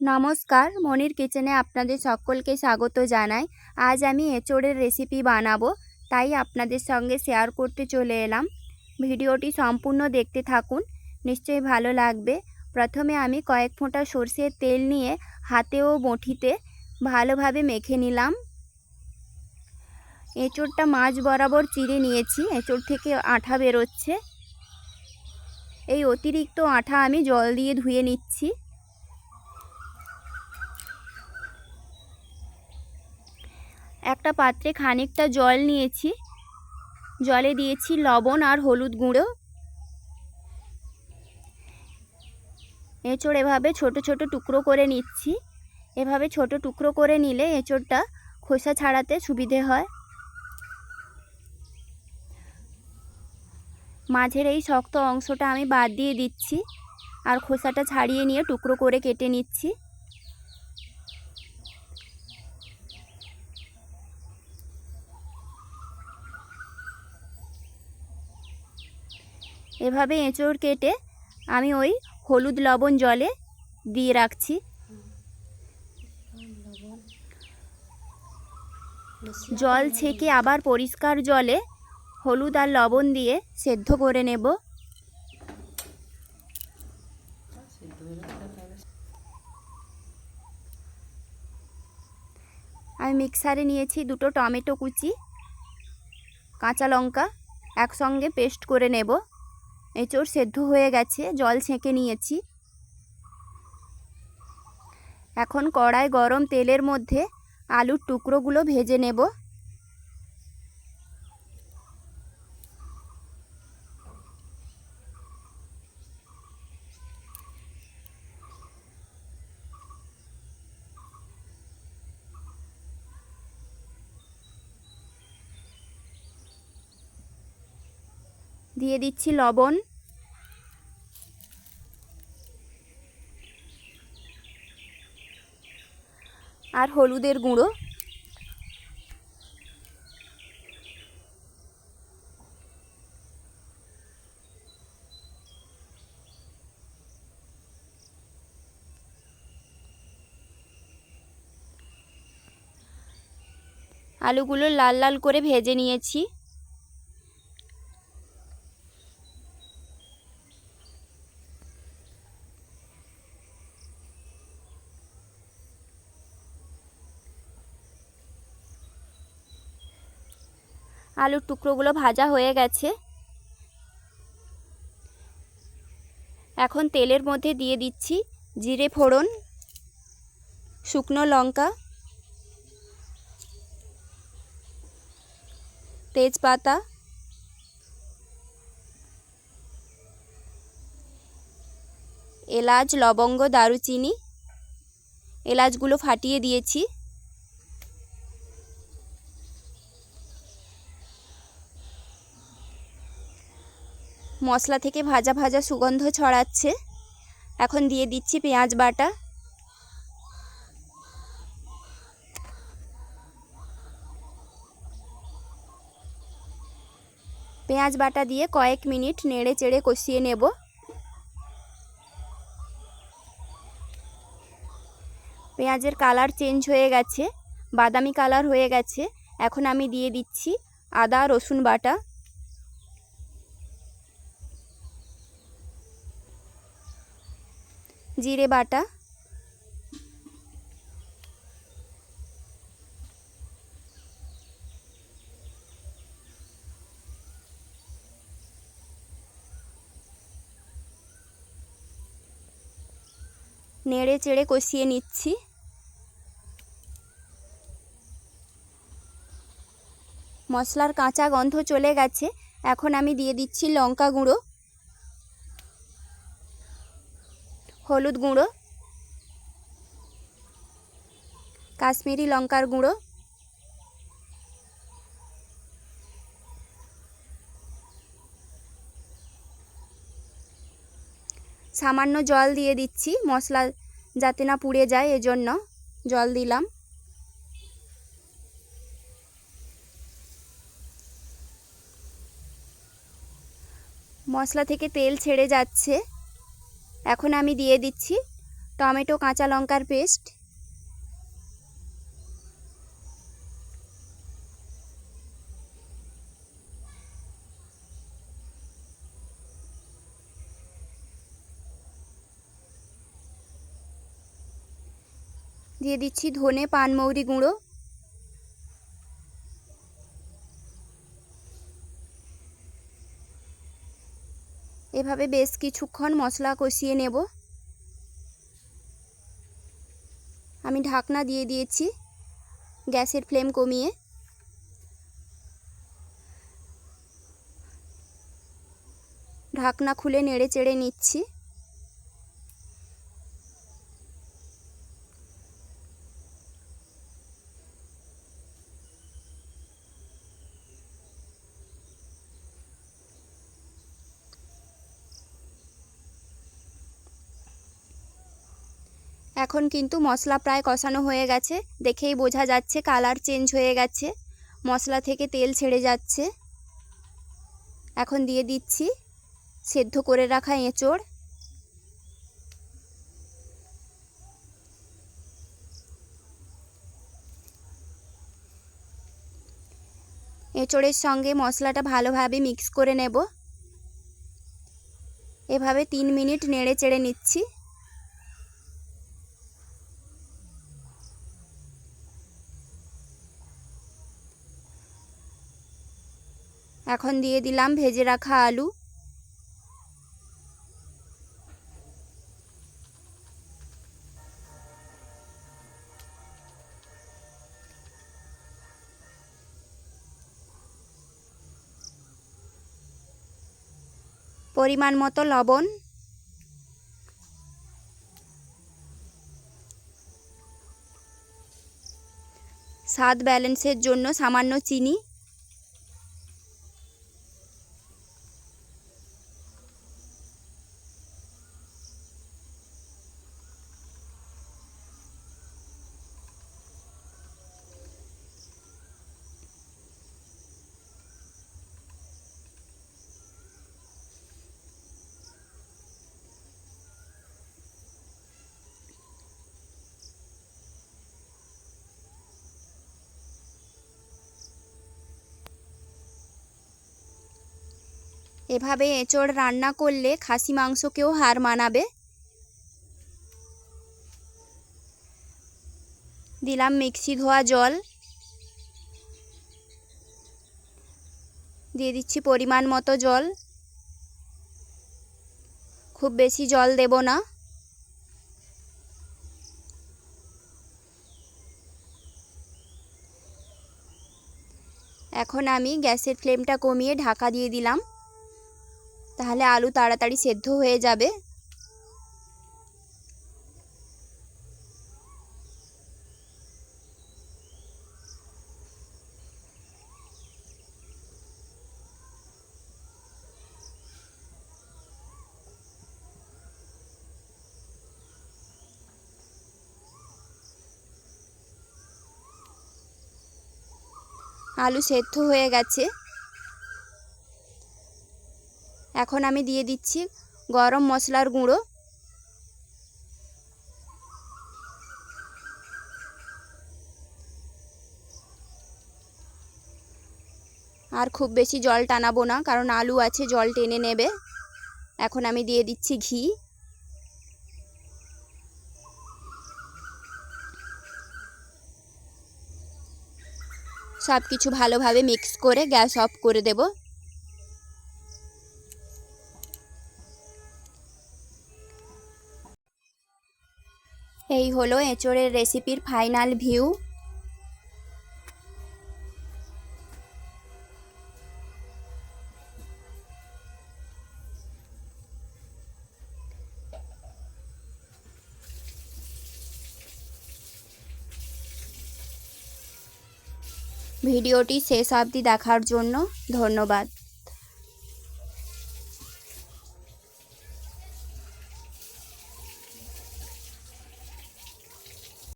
নমস্কার, মনির কিচেনে আপনাদের সকলকে স্বাগত জানাই। আজ আমি এঁচোড়ের রেসিপি বানাবো, তাই আপনাদের সঙ্গে শেয়ার করতে চলে এলাম। ভিডিওটি সম্পূর্ণ দেখতে থাকুন, নিশ্চয়ই ভালো লাগবে। প্রথমে আমি কয়েক ফোঁটা সরষের তেল নিয়ে হাতে ও বঁটিতে ভালোভাবে মেখে নিলাম। এঁচোড়টা মাঝ বরাবর চিড়ে নিয়েছি, এঁচোড় থেকে আঠা বেরোচ্ছে। এই অতিরিক্ত আঠা আমি জল দিয়ে ধুয়ে নিচ্ছি। একটা পাত্রে খানিকটা জল নিয়েছি, জলে দিয়েছি লবণ আর হলুদ গুঁড়ো। এঁচোড় এভাবে ছোট ছোট টুকরো করে নিচ্ছি। এভাবে ছোট টুকরো করে নিলে এঁচোড়টা খোসা ছাড়াতে সুবিধে হয়। মাঝের এই শক্ত অংশটা আমি বাদ দিয়ে দিচ্ছি আর খোসাটা ছাড়িয়ে নিয়ে টুকরো করে কেটে নিচ্ছি। এভাবে এঁচোড় কেটে আমি ওই হলুদ লবণ জলে দিয়ে রাখছি। জল ছেঁকে আবার পরিষ্কার জলে হলুদ আর লবণ দিয়ে সেদ্ধ করে নেব। আমি মিক্সারে নিয়েছি দুটো টমেটো কুচি, কাঁচা লঙ্কা একসঙ্গে পেস্ট করে নেব। এঁচোড় সেদ্ধ হয়ে গেছে, জল ছেঁকে নিয়েছি। এখন কড়ায় গরম তেলের মধ্যে আলুর টুকরোগুলো ভেজে নেব। দিয়ে দিচ্ছি লবণ, আর হলুদের গুঁড়ো। আলুগুলো লাল লাল করে ভেজে নিয়েছি। আলুর টুকরোগুলো ভাজা হয়ে গেছে। এখন তেলের মধ্যে দিয়ে দিচ্ছি জিরে ফোড়ন, শুকনো লঙ্কা, তেজপাতা, এলাচ, লবঙ্গ, দারুচিনি। এলাচগুলো ফাটিয়ে দিয়েছি। মশলা থেকে ভাজা ভাজা সুগন্ধ ছড়াচ্ছে। এখন দিয়ে দিচ্ছি পেঁয়াজ বাটা। পেঁয়াজ বাটা দিয়ে কয়েক মিনিট নেড়ে চেড়ে কষিয়ে নেব। পেঁয়াজের কালার চেঞ্জ হয়ে গেছে, বাদামি কালার হয়ে গেছে। এখন আমি দিয়ে দিচ্ছি আদা রসুন বাটা। জিরে বাটা, নেড়ে চেড়ে কষিয়ে নিচ্ছি। মশলার কাঁচা গন্ধ চলে গেছে। এখন আমি দিয়ে দিচ্ছি লঙ্কা গুঁড়ো, হলুদ গুঁড়ো, কাশ্মীরি লঙ্কার গুঁড়ো, সামান্য জল দিয়ে দিচ্ছি, মশলা যাতে না পুড়ে যায় এজন্য জল দিলাম। মশলা থেকে তেল ছেড়ে যাচ্ছে। এখন আমি দিয়ে দিচ্ছি টমেটো কাঁচা লঙ্কার পেস্ট, দিয়ে দিচ্ছি ধনে পানমৌরি গুঁড়ো, এভাবে বেশ কিছুক্ষণ মশলা কষিয়ে নেব। আমি ঢাকনা দিয়ে দিয়েছি গ্যাসের ফ্লেম কমিয়ে। ঢাকনা খুলে নেড়ে চেড়ে নিচ্ছি। এখন কিন্তু মশলা প্রায় কষানো হয়ে গেছে, দেখেই বোঝা যাচ্ছে কালার চেঞ্জ হয়ে গেছে, মশলা থেকে তেল ছেড়ে যাচ্ছে। এখন দিয়ে দিচ্ছি সেদ্ধ করে রাখা এঁচোড়। এঁচোড়ের সঙ্গে মশলাটা ভালোভাবে মিক্স করে নেব। এভাবে 3 মিনিট নেড়ে চেড়ে নিচ্ছি। এখন দিয়ে দিলাম ভেজে রাখা আলু। পরিমাণ মতো লবণ, স্বাদ ব্যালেন্সের জন্য সামান্য চিনি, এভাবে এঁচোড় রান্না করলে খাসি মাংসকেও হার মানাবে। দিলাম মিক্সি ধোয়া জল, দিয়ে দিচ্ছি পরিমাণ মতো জল, খুব বেশি জল দেব না। এখন আমি গ্যাসের ফ্লেমটা কমিয়ে ঢাকা দিয়ে দিলাম, তাহলে আলু তাড়াতাড়ি সেদ্ধ হয়ে যাবে। আলু সেদ্ধ হয়ে গেছে। এখন আমি দিয়ে দিচ্ছি গরম মশলার গুঁড়ো, আর খুব বেশি জল টানাবো না, কারণ আলু আছে, জল টেনে নেবে। এখন আমি দিয়ে দিচ্ছি ঘি, সব কিছু ভালোভাবে মিক্স করে গ্যাস অফ করে দেব। এই হলো এঁচোড়ের রেসিপির ফাইনাল ভিউ। ভিডিওটি শেষ অবধি দেখার জন্য ধন্যবাদ।